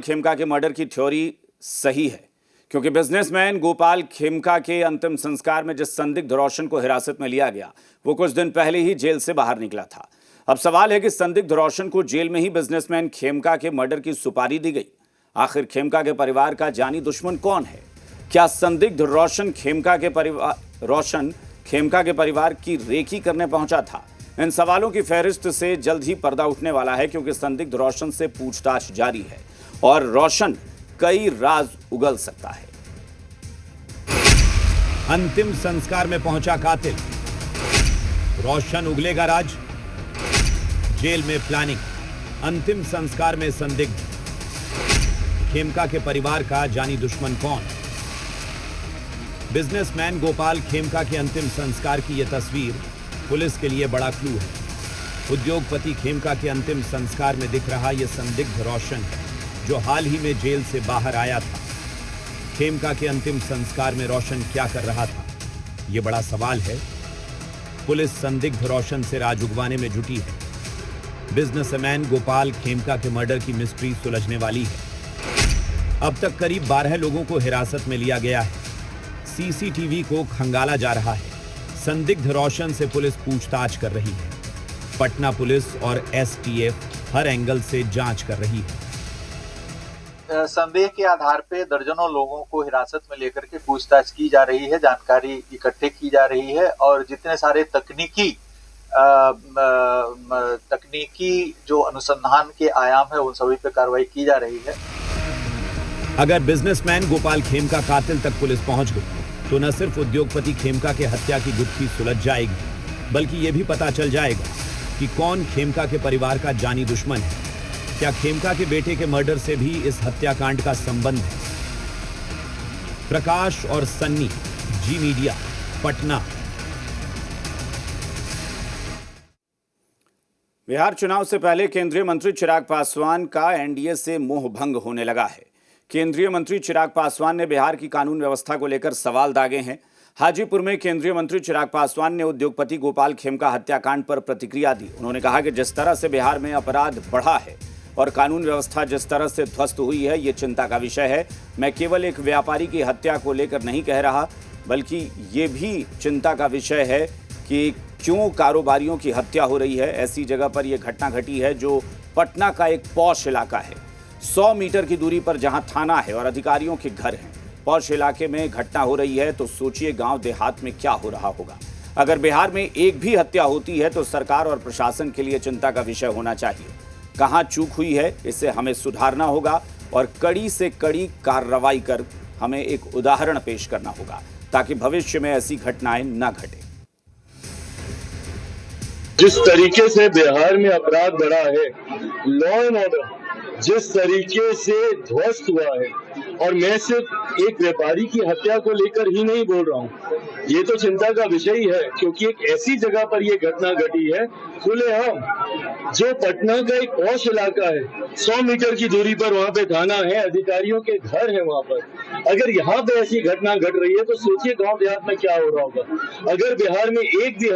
खेमका के मर्डर की थ्योरी सही है क्योंकि बिजनेसमैन गोपाल खेमका के अंतिम संस्कार में जिस संदिग्ध रोशन को हिरासत में लिया गया वो कुछ दिन पहले ही जेल से बाहर निकला था। अब सवाल है कि संदिग्ध रोशन को जेल में ही बिजनेसमैन खेमका के मर्डर की सुपारी दी गई। आखिर खेमका के परिवार का जानी दुश्मन कौन है? क्या संदिग्ध रोशन खेमका के परिवार की रेकी करने पहुंचा था? इन सवालों की फहरिस्त से जल्द ही पर्दा उठने वाला है क्योंकि संदिग्ध रोशन से पूछताछ जारी है और रोशन कई राज उगल सकता है। अंतिम संस्कार में पहुंचा कातिल, रोशन उगलेगा राज, जेल में प्लानिंग, अंतिम संस्कार में संदिग्ध, खेमका के परिवार का जानी दुश्मन कौन? बिजनेसमैन गोपाल खेमका के अंतिम संस्कार की यह तस्वीर पुलिस के लिए बड़ा क्लू है। उद्योगपति खेमका के अंतिम संस्कार में दिख रहा यह संदिग्ध रोशन जो हाल ही में जेल से बाहर आया था। खेमका के अंतिम संस्कार में रोशन क्या कर रहा था, यह बड़ा सवाल है। पुलिस संदिग्ध रोशन से राज उगवाने में जुटी है। बिजनेसमैन गोपाल खेमका के मर्डर की मिस्ट्री सुलझने वाली है। अब तक करीब 12 लोगों को हिरासत में लिया गया है। सीसीटीवी को खंगाला जा रहा है। संदिग्ध रोशन से पुलिस पूछताछ कर रही है। पटना पुलिस और एसटीएफ हर एंगल से जांच कर रही है। संदेह के आधार पे दर्जनों लोगों को हिरासत में लेकर के पूछताछ की जा रही है, जानकारी इकट्ठे की जा रही है और जितने सारे तकनीकी जो अनुसंधान के आयाम है उन सभी पे कार्रवाई की जा रही है। अगर बिजनेसमैन गोपाल खेमका कातिल तक पुलिस पहुंच गई तो न सिर्फ उद्योगपति खेमका के हत्या की गुत्थी सुलझ जाएगी बल्कि यह भी पता चल जाएगा कि कौन खेमका के परिवार का जानी दुश्मन है। क्या खेमका के बेटे के मर्डर से भी इस हत्याकांड का संबंध है? प्रकाश और सन्नी, जी मीडिया, पटना। बिहार चुनाव से पहले केंद्रीय मंत्री चिराग पासवान का एनडीए से मोह भंग होने लगा है। केंद्रीय मंत्री चिराग पासवान ने बिहार की कानून व्यवस्था को लेकर सवाल दागे हैं। हाजीपुर में केंद्रीय मंत्री चिराग पासवान ने उद्योगपति गोपाल खेमका हत्याकांड पर प्रतिक्रिया दी। उन्होंने कहा कि जिस तरह से बिहार में अपराध बढ़ा है और कानून व्यवस्था जिस तरह से ध्वस्त हुई है, ये चिंता का विषय है। मैं केवल एक व्यापारी की हत्या को लेकर नहीं कह रहा, बल्कि ये भी चिंता का विषय है कि क्यों कारोबारियों की हत्या हो रही है। ऐसी जगह पर यह घटना घटी है जो पटना का एक पॉश इलाका है। 100 मीटर की दूरी पर जहां थाना है और अधिकारियों के घर हैं, पॉश इलाके में घटना हो रही है तो सोचिए गांव देहात में क्या हो रहा होगा। अगर बिहार में एक भी हत्या होती है तो सरकार और प्रशासन के लिए चिंता का विषय होना चाहिए। कहां चूक हुई है, इसे हमें सुधारना होगा और कड़ी से कड़ी कार्रवाई कर हमें एक उदाहरण पेश करना होगा ताकि भविष्य में ऐसी घटनाएं न घटे। जिस तरीके से बिहार में अपराध बढ़ा है, लॉ एंड ऑर्डर जिस तरीके से ध्वस्त हुआ है, और मैं सिर्फ एक व्यापारी की हत्या को लेकर ही नहीं बोल रहा हूँ, ये तो चिंता का विषय ही है क्योंकि एक ऐसी जगह पर ये घटना घटी है खुलेआम, जो पटना का एक पॉश इलाका है। 100 मीटर की दूरी पर वहाँ पे थाना है, अधिकारियों के घर है वहाँ पर। अगर यहाँ पे ऐसी घटना घट रही है तो सोचिए गांव देहात में क्या हो रहा होगा। अगर बिहार में एक भी